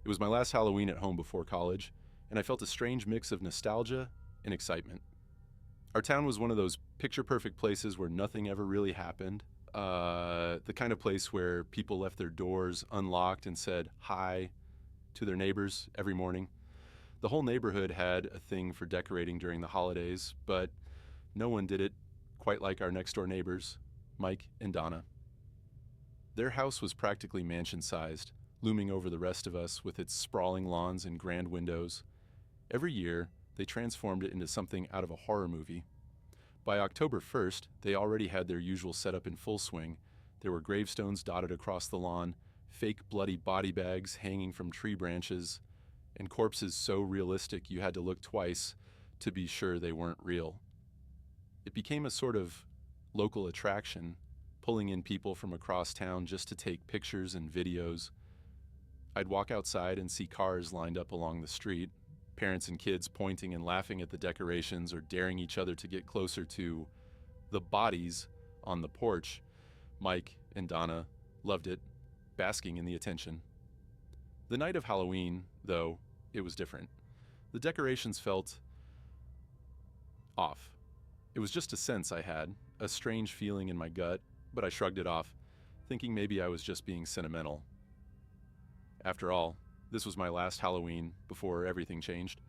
It was my last Halloween at home before college, and I felt a strange mix of nostalgia and excitement. Our town was one of those picture-perfect places where nothing ever really happened. The kind of place where people left their doors unlocked and said hi to their neighbors every morning. The whole neighborhood had a thing for decorating during the holidays, but no one did it quite like our next-door neighbors, Mike and Donna. Their house was practically mansion-sized, looming over the rest of us with its sprawling lawns and grand windows. Every year, they transformed it into something out of a horror movie. By October 1st, they already had their usual setup in full swing. There were gravestones dotted across the lawn, fake bloody body bags hanging from tree branches, and corpses so realistic you had to look twice to be sure they weren't real. It became a sort of local attraction, pulling in people from across town just to take pictures and videos. I'd walk outside and see cars lined up along the street, parents and kids pointing and laughing at the decorations or daring each other to get closer to the bodies on the porch. Mike and Donna loved it, basking in the attention. The night of Halloween, though, it was different. The decorations felt off. It was just a sense I had, a strange feeling in my gut, but I shrugged it off, thinking maybe I was just being sentimental. After all, this was my last Halloween before everything changed.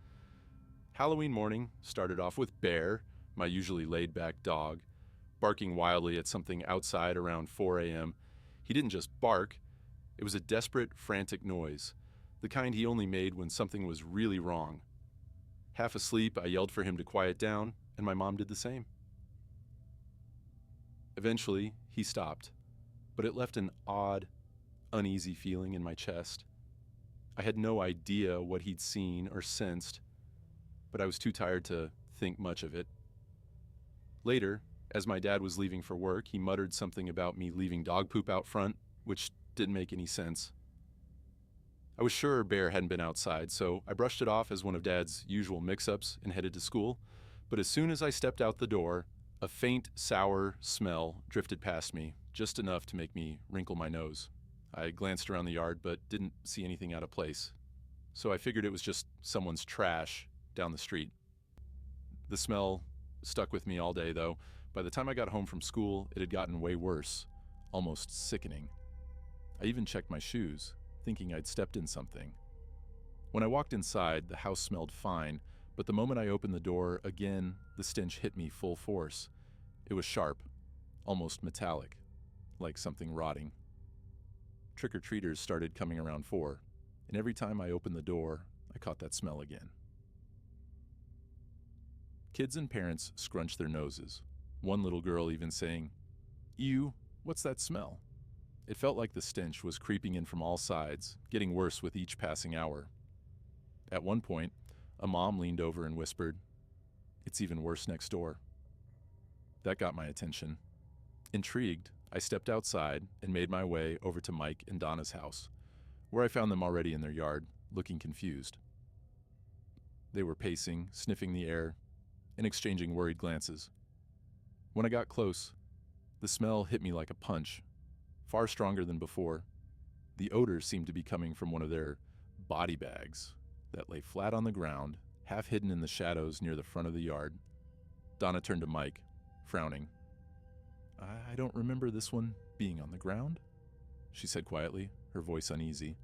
Halloween morning started off with Bear, my usually laid-back dog, barking wildly at something outside around 4 a.m. He didn't just bark, it was a desperate, frantic noise, the kind he only made when something was really wrong. Half asleep, I yelled for him to quiet down, and my mom did the same. Eventually, he stopped, but it left an odd, uneasy feeling in my chest. I had no idea what he'd seen or sensed, but I was too tired to think much of it. Later, as my dad was leaving for work, he muttered something about me leaving dog poop out front, which didn't make any sense. I was sure Bear hadn't been outside, so I brushed it off as one of Dad's usual mix-ups and headed to school, but as soon as I stepped out the door, a faint, sour smell drifted past me, just enough to make me wrinkle my nose. I glanced around the yard but didn't see anything out of place, so I figured it was just someone's trash down the street. The smell stuck with me all day, though. By the time I got home from school, it had gotten way worse, almost sickening. I even checked my shoes, thinking I'd stepped in something. When I walked inside, the house smelled fine, but the moment I opened the door, again, the stench hit me full force. It was sharp, almost metallic, like something rotting. Trick-or-treaters started coming around 4, and every time I opened the door, I caught that smell again. Kids and parents scrunched their noses, one little girl even saying, "Ew, what's that smell?" It felt like the stench was creeping in from all sides, getting worse with each passing hour. At one point, a mom leaned over and whispered, "It's even worse next door." That got my attention. Intrigued, I stepped outside and made my way over to Mike and Donna's house, where I found them already in their yard, looking confused. They were pacing, sniffing the air, and exchanging worried glances. When I got close, the smell hit me like a punch, far stronger than before. The odor seemed to be coming from one of their body bags that lay flat on the ground, half hidden in the shadows near the front of the yard. Donna turned to Mike, frowning. "I don't remember this one being on the ground," she said quietly, her voice uneasy.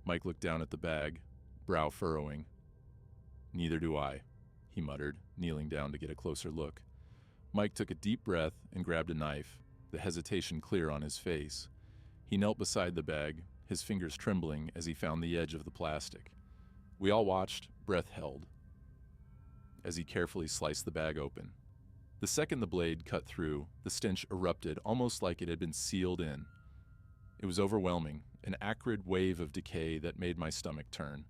Mike looked down at the bag, brow furrowing. "Neither do I," he muttered, kneeling down to get a closer look. Mike took a deep breath and grabbed a knife, the hesitation clear on his face. He knelt beside the bag, his fingers trembling as he found the edge of the plastic. We all watched, breath held, as he carefully sliced the bag open. The second the blade cut through, the stench erupted, almost like it had been sealed in. It was overwhelming, an acrid wave of decay that made my stomach turn.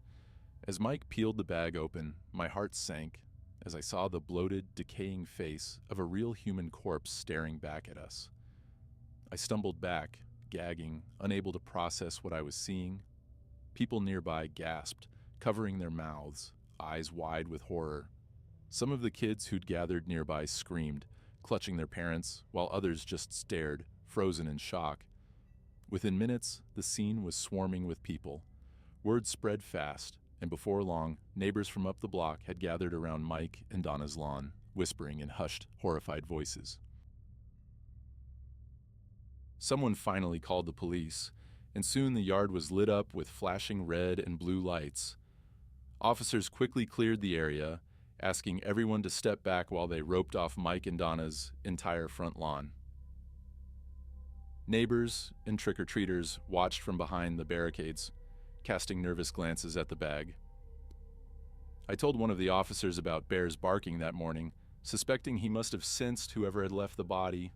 As Mike peeled the bag open, my heart sank as I saw the bloated, decaying face of a real human corpse staring back at us. I stumbled back, gagging, unable to process what I was seeing. People nearby gasped, covering their mouths, eyes wide with horror. Some of the kids who'd gathered nearby screamed, clutching their parents, while others just stared, frozen in shock. Within minutes, the scene was swarming with people. Word spread fast, and before long, neighbors from up the block had gathered around Mike and Donna's lawn, whispering in hushed, horrified voices. Someone finally called the police, and soon the yard was lit up with flashing red and blue lights. Officers quickly cleared the area, asking everyone to step back while they roped off Mike and Donna's entire front lawn. Neighbors and trick-or-treaters watched from behind the barricades, casting nervous glances at the bag. I told one of the officers about bears barking that morning, suspecting he must have sensed whoever had left the body.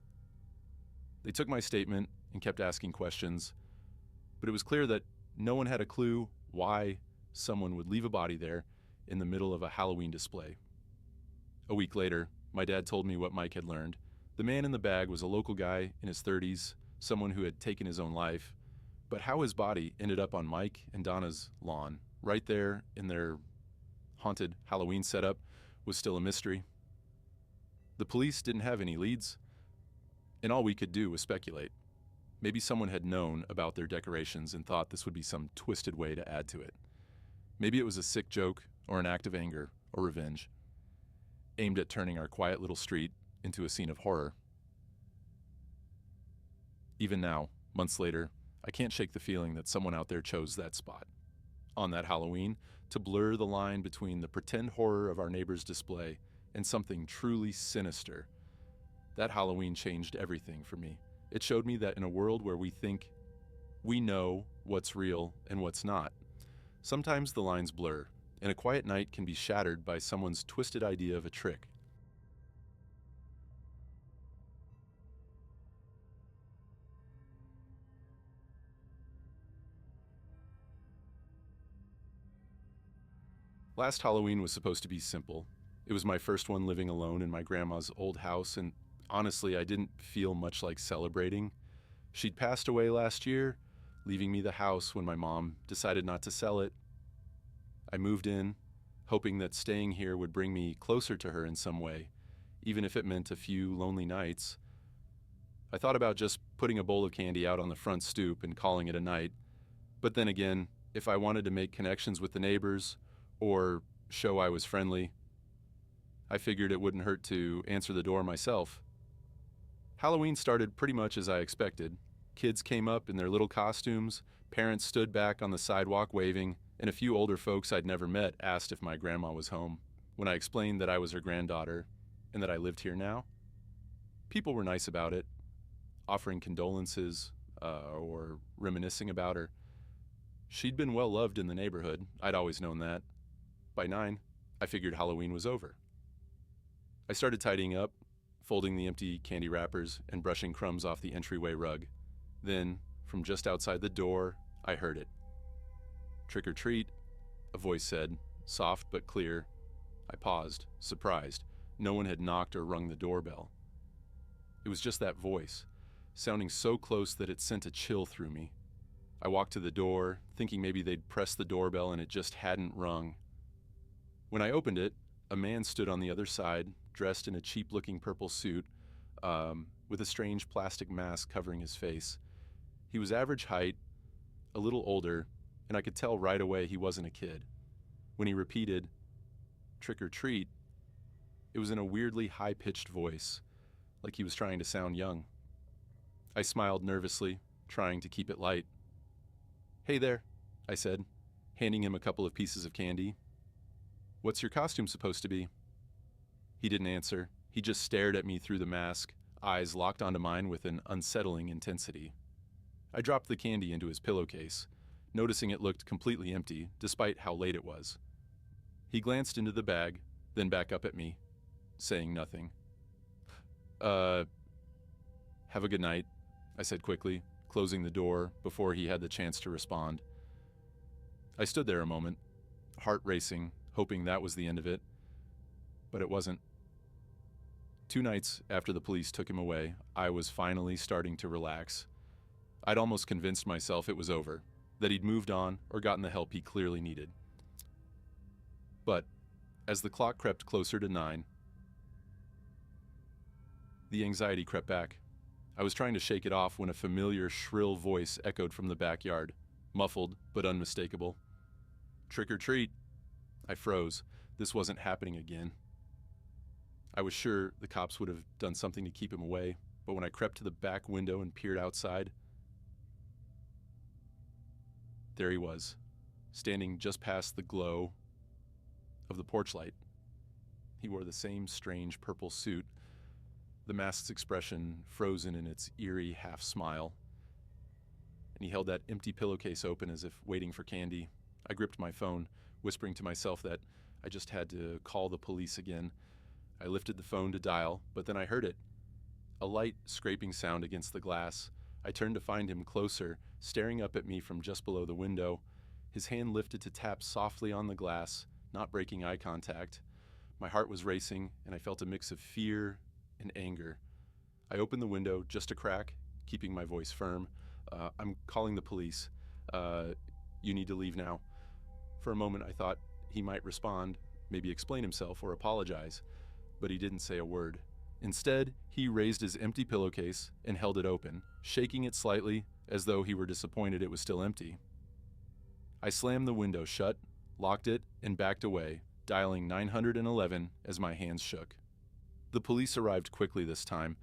They took my statement and kept asking questions, but it was clear that no one had a clue why someone would leave a body there in the middle of a Halloween display. A week later, my dad told me what Mike had learned. The man in the bag was a local guy in his 30s, someone who had taken his own life, but how his body ended up on Mike and Donna's lawn, right there in their haunted Halloween setup, was still a mystery. The police didn't have any leads, and all we could do was speculate. Maybe someone had known about their decorations and thought this would be some twisted way to add to it. Maybe it was a sick joke or an act of anger or revenge, aimed at turning our quiet little street into a scene of horror. Even now, months later, I can't shake the feeling that someone out there chose that spot, on that Halloween, to blur the line between the pretend horror of our neighbor's display and something truly sinister. That Halloween changed everything for me. It showed me that in a world where we think we know what's real and what's not, sometimes the lines blur, and a quiet night can be shattered by someone's twisted idea of a trick. Last Halloween was supposed to be simple. It was my first one living alone in my grandma's old house, and honestly, I didn't feel much like celebrating. She'd passed away last year, leaving me the house when my mom decided not to sell it. I moved in, hoping that staying here would bring me closer to her in some way, even if it meant a few lonely nights. I thought about just putting a bowl of candy out on the front stoop and calling it a night, but then again, if I wanted to make connections with the neighbors or show I was friendly, I figured it wouldn't hurt to answer the door myself. Halloween started pretty much as I expected. Kids came up in their little costumes, parents stood back on the sidewalk waving, and a few older folks I'd never met asked if my grandma was home. When I explained that I was her granddaughter and that I lived here now, people were nice about it, offering condolences or reminiscing about her. She'd been well loved in the neighborhood. I'd always known that. By 9, I figured Halloween was over. I started tidying up, folding the empty candy wrappers and brushing crumbs off the entryway rug. Then, from just outside the door, I heard it. "Trick or treat," a voice said, soft but clear. I paused, surprised. No one had knocked or rung the doorbell. It was just that voice, sounding so close that it sent a chill through me. I walked to the door, thinking maybe they'd pressed the doorbell and it just hadn't rung. When I opened it, a man stood on the other side, dressed in a cheap-looking purple suit, with a strange plastic mask covering his face. He was average height, a little older, and I could tell right away he wasn't a kid. When he repeated, "Trick or treat," it was in a weirdly high-pitched voice, like he was trying to sound young. I smiled nervously, trying to keep it light. "Hey there," I said, handing him a couple of pieces of candy. "What's your costume supposed to be?" He didn't answer. He just stared at me through the mask, eyes locked onto mine with an unsettling intensity. I dropped the candy into his pillowcase, noticing it looked completely empty, despite how late it was. He glanced into the bag, then back up at me, saying nothing. Have a good night," I said quickly, closing the door before he had the chance to respond. I stood there a moment, heart racing, hoping that was the end of it, but it wasn't. 2 nights after the police took him away, I was finally starting to relax. I'd almost convinced myself it was over, that he'd moved on or gotten the help he clearly needed. But as the clock crept closer to 9, the anxiety crept back. I was trying to shake it off when a familiar, shrill voice echoed from the backyard, muffled but unmistakable. Trick or treat. I froze. This wasn't happening again. I was sure the cops would have done something to keep him away, but when I crept to the back window and peered outside, there he was, standing just past the glow of the porch light. He wore the same strange purple suit, the mask's expression frozen in its eerie half-smile, and he held that empty pillowcase open as if waiting for candy. I gripped my phone, whispering to myself that I just had to call the police again. I lifted the phone to dial, but then I heard it. A light scraping sound against the glass. I turned to find him closer, staring up at me from just below the window, his hand lifted to tap softly on the glass, not breaking eye contact. My heart was racing, and I felt a mix of fear and anger. I opened the window just a crack, keeping my voice firm. I'm calling the police. You need to leave now. For a moment, I thought he might respond, maybe explain himself or apologize, but he didn't say a word. Instead, he raised his empty pillowcase and held it open, shaking it slightly as though he were disappointed it was still empty. I slammed the window shut, locked it, and backed away, dialing 911 as my hands shook. The police arrived quickly this time,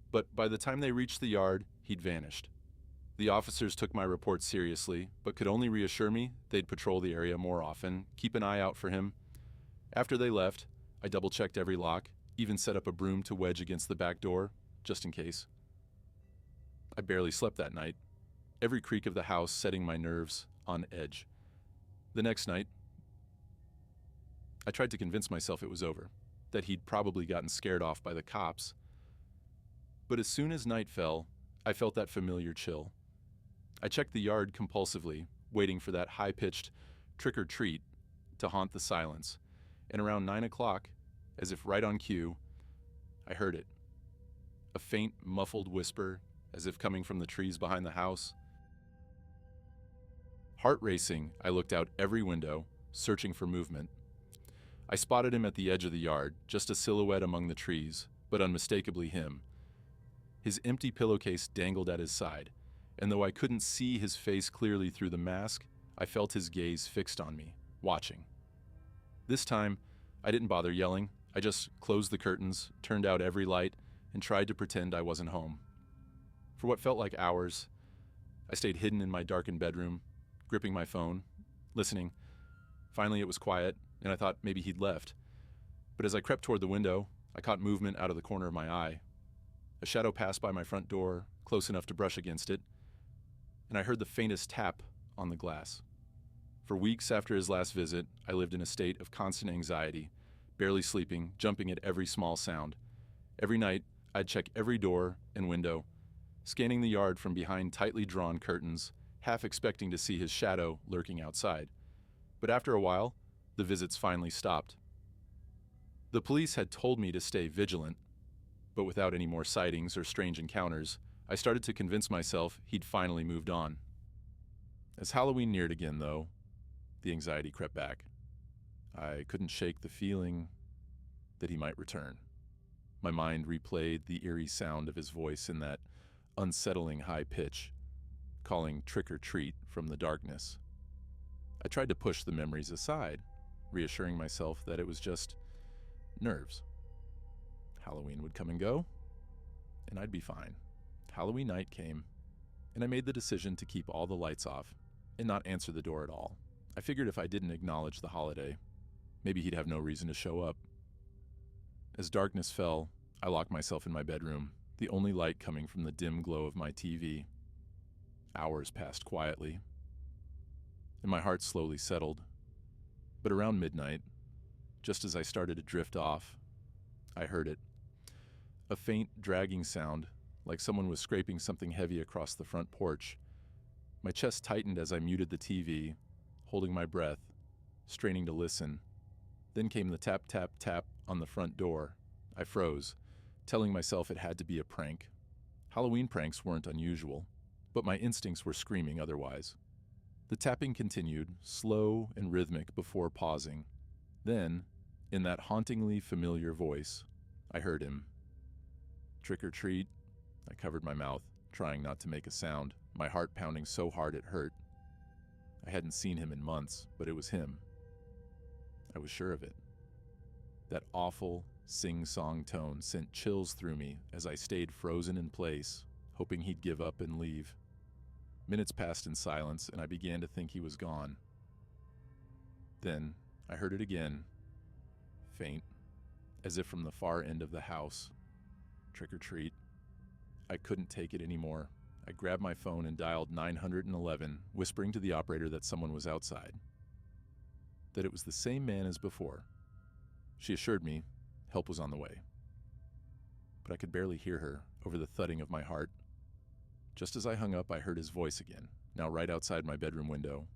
but by the time they reached the yard, he'd vanished. The officers took my report seriously, but could only reassure me they'd patrol the area more often, keep an eye out for him. After they left, I double-checked every lock, even set up a broom to wedge against the back door, just in case. I barely slept that night, every creak of the house setting my nerves on edge. The next night, I tried to convince myself it was over, that he'd probably gotten scared off by the cops. But as soon as night fell, I felt that familiar chill. I checked the yard compulsively, waiting for that high-pitched trick-or-treat to haunt the silence, and around 9 o'clock, as if right on cue, I heard it. A faint, muffled whisper, as if coming from the trees behind the house. Heart racing, I looked out every window, searching for movement. I spotted him at the edge of the yard, just a silhouette among the trees, but unmistakably him. His empty pillowcase dangled at his side, and though I couldn't see his face clearly through the mask, I felt his gaze fixed on me, watching. This time, I didn't bother yelling. I just closed the curtains, turned out every light, and tried to pretend I wasn't home. For what felt like hours, I stayed hidden in my darkened bedroom, gripping my phone, listening. Finally, it was quiet, and I thought maybe he'd left. But as I crept toward the window, I caught movement out of the corner of my eye. A shadow passed by my front door, close enough to brush against it, and I heard the faintest tap on the glass. For weeks after his last visit, I lived in a state of constant anxiety, barely sleeping, jumping at every small sound. Every night, I'd check every door and window, scanning the yard from behind tightly drawn curtains, half expecting to see his shadow lurking outside. But after a while, the visits finally stopped. The police had told me to stay vigilant, but without any more sightings or strange encounters, I started to convince myself he'd finally moved on. As Halloween neared again, though, the anxiety crept back. I couldn't shake the feeling that he might return. My mind replayed the eerie sound of his voice in that unsettling high pitch, calling trick or treat from the darkness. I tried to push the memories aside, reassuring myself that it was just nerves. Halloween would come and go, and I'd be fine. Halloween night came, and I made the decision to keep all the lights off and not answer the door at all. I figured if I didn't acknowledge the holiday, maybe he'd have no reason to show up. As darkness fell, I locked myself in my bedroom, the only light coming from the dim glow of my TV. Hours passed quietly, and my heart slowly settled. But around midnight, just as I started to drift off, I heard it. A faint, dragging sound, like someone was scraping something heavy across the front porch. My chest tightened as I muted the TV, holding my breath, straining to listen. Then came the tap, tap, tap on the front door. I froze, telling myself it had to be a prank. Halloween pranks weren't unusual, but my instincts were screaming otherwise. The tapping continued, slow and rhythmic before pausing. Then, in that hauntingly familiar voice, I heard him. Trick or treat? I covered my mouth, trying not to make a sound, my heart pounding so hard it hurt. I hadn't seen him in months, but it was him. I was sure of it. That awful sing-song tone sent chills through me as I stayed frozen in place, hoping he'd give up and leave. Minutes passed in silence, and I began to think he was gone. Then I heard it again, faint, as if from the far end of the house. Trick or treat. I couldn't take it anymore. I grabbed my phone and dialed 911, whispering to the operator that someone was outside. That it was the same man as before. She assured me help was on the way. But I could barely hear her over the thudding of my heart. Just as I hung up, I heard his voice again, now right outside my bedroom window,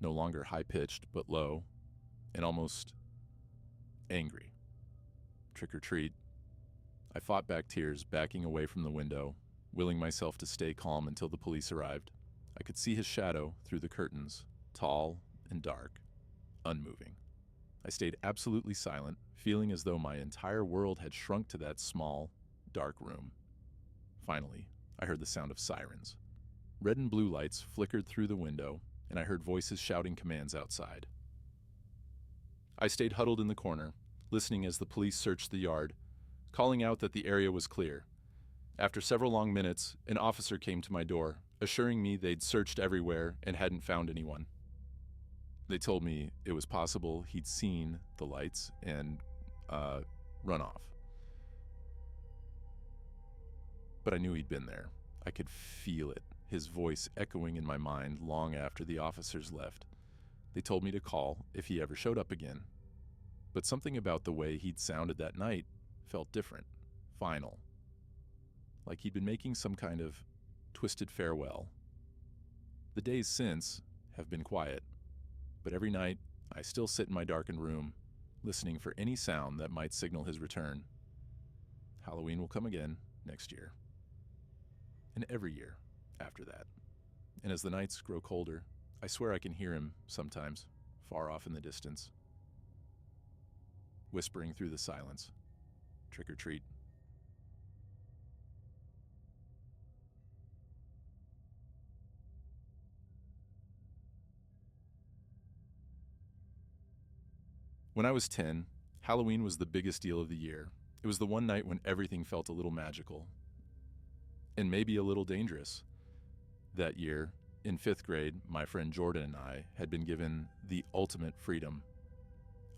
no longer high-pitched but low, and almost angry. Trick or treat. I fought back tears, backing away from the window, willing myself to stay calm until the police arrived. I could see his shadow through the curtains, tall and dark, unmoving. I stayed absolutely silent, feeling as though my entire world had shrunk to that small, dark room. Finally, I heard the sound of sirens. Red and blue lights flickered through the window, and I heard voices shouting commands outside. I stayed huddled in the corner, listening as the police searched the yard, calling out that the area was clear. After several long minutes, an officer came to my door, assuring me they'd searched everywhere and hadn't found anyone. They told me it was possible he'd seen the lights and run off. But I knew he'd been there. I could feel it, his voice echoing in my mind long after the officers left. They told me to call if he ever showed up again. But something about the way he'd sounded that night felt different, final. Like he'd been making some kind of twisted farewell. The days since have been quiet, but every night I still sit in my darkened room, listening for any sound that might signal his return. Halloween will come again next year. And every year after that. And as the nights grow colder, I swear I can hear him sometimes, far off in the distance, whispering through the silence, trick or treat. When I was 10, Halloween was the biggest deal of the year. It was the one night when everything felt a little magical, and maybe a little dangerous. That year, in 5th grade, my friend Jordan and I had been given the ultimate freedom.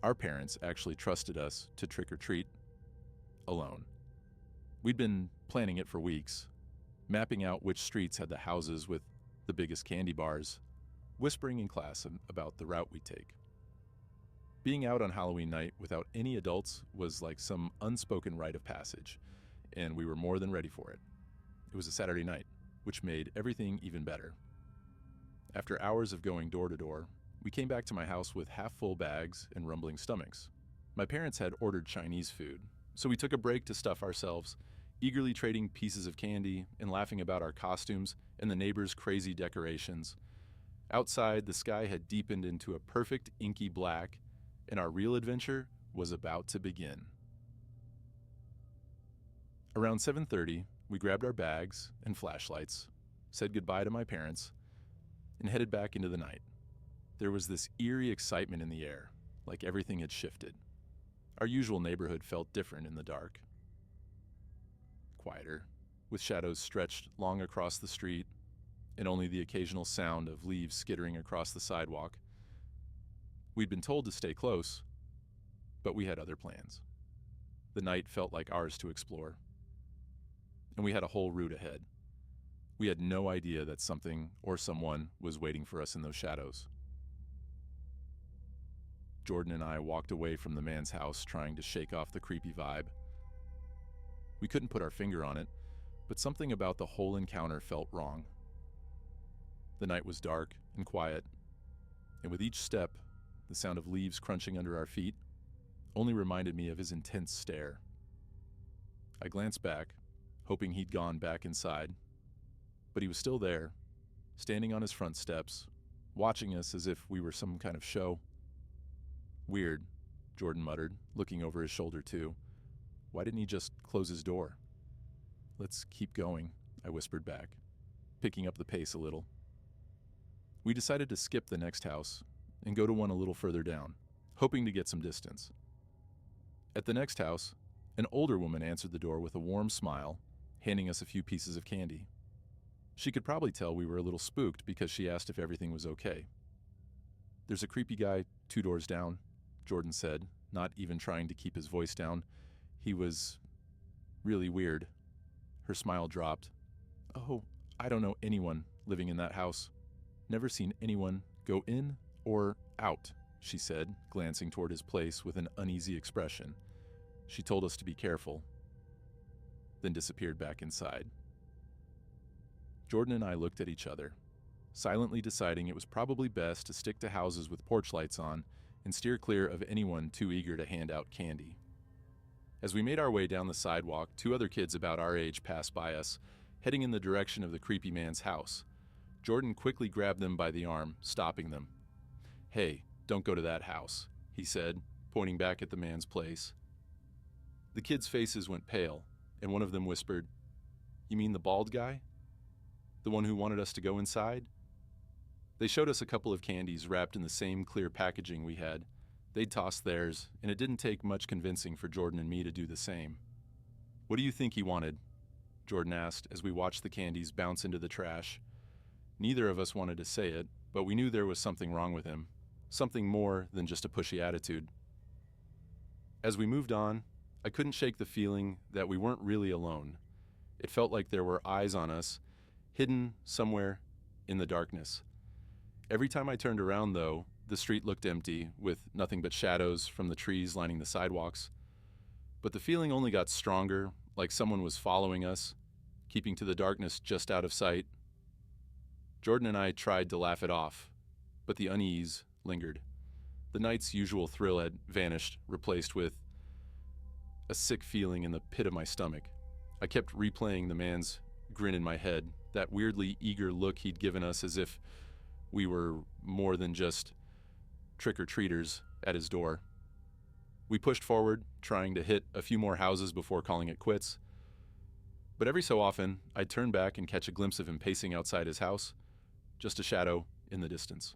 Our parents actually trusted us to trick or treat alone. We'd been planning it for weeks, mapping out which streets had the houses with the biggest candy bars, whispering in class about the route we'd take. Being out on Halloween night without any adults was like some unspoken rite of passage, and we were more than ready for it. It was a Saturday night, which made everything even better. After hours of going door to door, we came back to my house with half-full bags and rumbling stomachs. My parents had ordered Chinese food, so we took a break to stuff ourselves, eagerly trading pieces of candy and laughing about our costumes and the neighbors' crazy decorations. Outside, the sky had deepened into a perfect inky black, and our real adventure was about to begin. Around 7:30, we grabbed our bags and flashlights, said goodbye to my parents, and headed back into the night. There was this eerie excitement in the air, like everything had shifted. Our usual neighborhood felt different in the dark. Quieter, with shadows stretched long across the street, and only the occasional sound of leaves skittering across the sidewalk. We'd been told to stay close, but we had other plans. The night felt like ours to explore, and we had a whole route ahead. We had no idea that something or someone was waiting for us in those shadows. Jordan and I walked away from the man's house trying to shake off the creepy vibe. We couldn't put our finger on it, but something about the whole encounter felt wrong. The night was dark and quiet, and with each step, the sound of leaves crunching under our feet only reminded me of his intense stare. I glanced back, hoping he'd gone back inside, but he was still there, standing on his front steps, watching us as if we were some kind of show. Weird, Jordan muttered, looking over his shoulder too. Why didn't he just close his door? Let's keep going, I whispered back, picking up the pace a little. We decided to skip the next house and go to one a little further down, hoping to get some distance. At the next house, an older woman answered the door with a warm smile, handing us a few pieces of candy. She could probably tell we were a little spooked because she asked if everything was okay. "There's a creepy guy 2 doors down," Jordan said, not even trying to keep his voice down. "He was really weird." Her smile dropped. "Oh, I don't know anyone living in that house. Never seen anyone go in or out," she said, glancing toward his place with an uneasy expression. She told us to be careful, then disappeared back inside. Jordan and I looked at each other, silently deciding it was probably best to stick to houses with porch lights on and steer clear of anyone too eager to hand out candy. As we made our way down the sidewalk, 2 other kids about our age passed by us, heading in the direction of the creepy man's house. Jordan quickly grabbed them by the arm, stopping them. "Hey, don't go to that house," he said, pointing back at the man's place. The kids' faces went pale, and one of them whispered, "You mean the bald guy? The one who wanted us to go inside?" They showed us a couple of candies wrapped in the same clear packaging we had. They'd tossed theirs, and it didn't take much convincing for Jordan and me to do the same. "What do you think he wanted?" Jordan asked as we watched the candies bounce into the trash. Neither of us wanted to say it, but we knew there was something wrong with him, something more than just a pushy attitude. As we moved on, I couldn't shake the feeling that we weren't really alone. It felt like there were eyes on us, hidden somewhere in the darkness. Every time I turned around, though, the street looked empty, with nothing but shadows from the trees lining the sidewalks. But the feeling only got stronger, like someone was following us, keeping to the darkness just out of sight. Jordan and I tried to laugh it off, but the unease lingered. The night's usual thrill had vanished, replaced with a sick feeling in the pit of my stomach. I kept replaying the man's grin in my head, that weirdly eager look he'd given us as if we were more than just trick-or-treaters at his door. We pushed forward, trying to hit a few more houses before calling it quits. But every so often, I'd turn back and catch a glimpse of him pacing outside his house, just a shadow in the distance.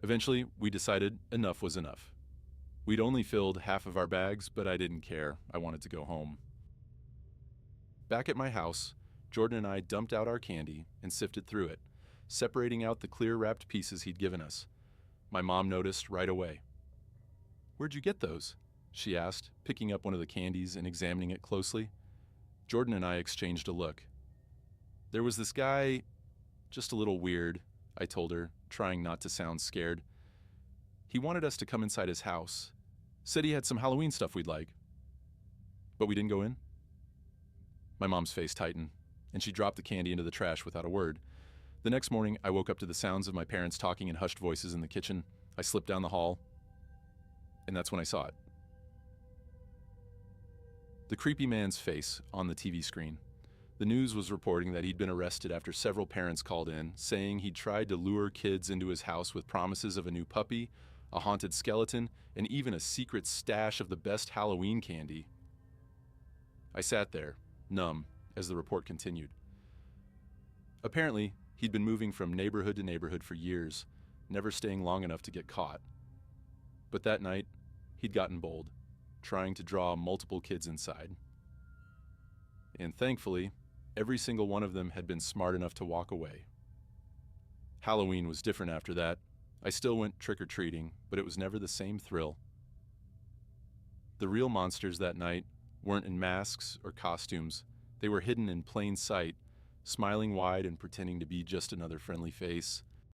Eventually, we decided enough was enough. We'd only filled half of our bags, but I didn't care. I wanted to go home. Back at my house, Jordan and I dumped out our candy and sifted through it, separating out the clear wrapped pieces he'd given us. My mom noticed right away. "Where'd you get those?" she asked, picking up one of the candies and examining it closely. Jordan and I exchanged a look. "There was this guy, just a little weird," I told her, trying not to sound scared. "He wanted us to come inside his house. Said he had some Halloween stuff we'd like." "But we didn't go in?" My mom's face tightened, and she dropped the candy into the trash without a word. The next morning, I woke up to the sounds of my parents talking in hushed voices in the kitchen. I slipped down the hall, and that's when I saw it. The creepy man's face on the TV screen. The news was reporting that he'd been arrested after several parents called in, saying he'd tried to lure kids into his house with promises of a new puppy, a haunted skeleton, and even a secret stash of the best Halloween candy. I sat there, numb, as the report continued. Apparently, he'd been moving from neighborhood to neighborhood for years, never staying long enough to get caught. But that night, he'd gotten bold, trying to draw multiple kids inside. And thankfully, every single one of them had been smart enough to walk away. Halloween was different after that. I still went trick-or-treating, but it was never the same thrill. The real monsters that night weren't in masks or costumes. They were hidden in plain sight, smiling wide and pretending to be just another friendly face.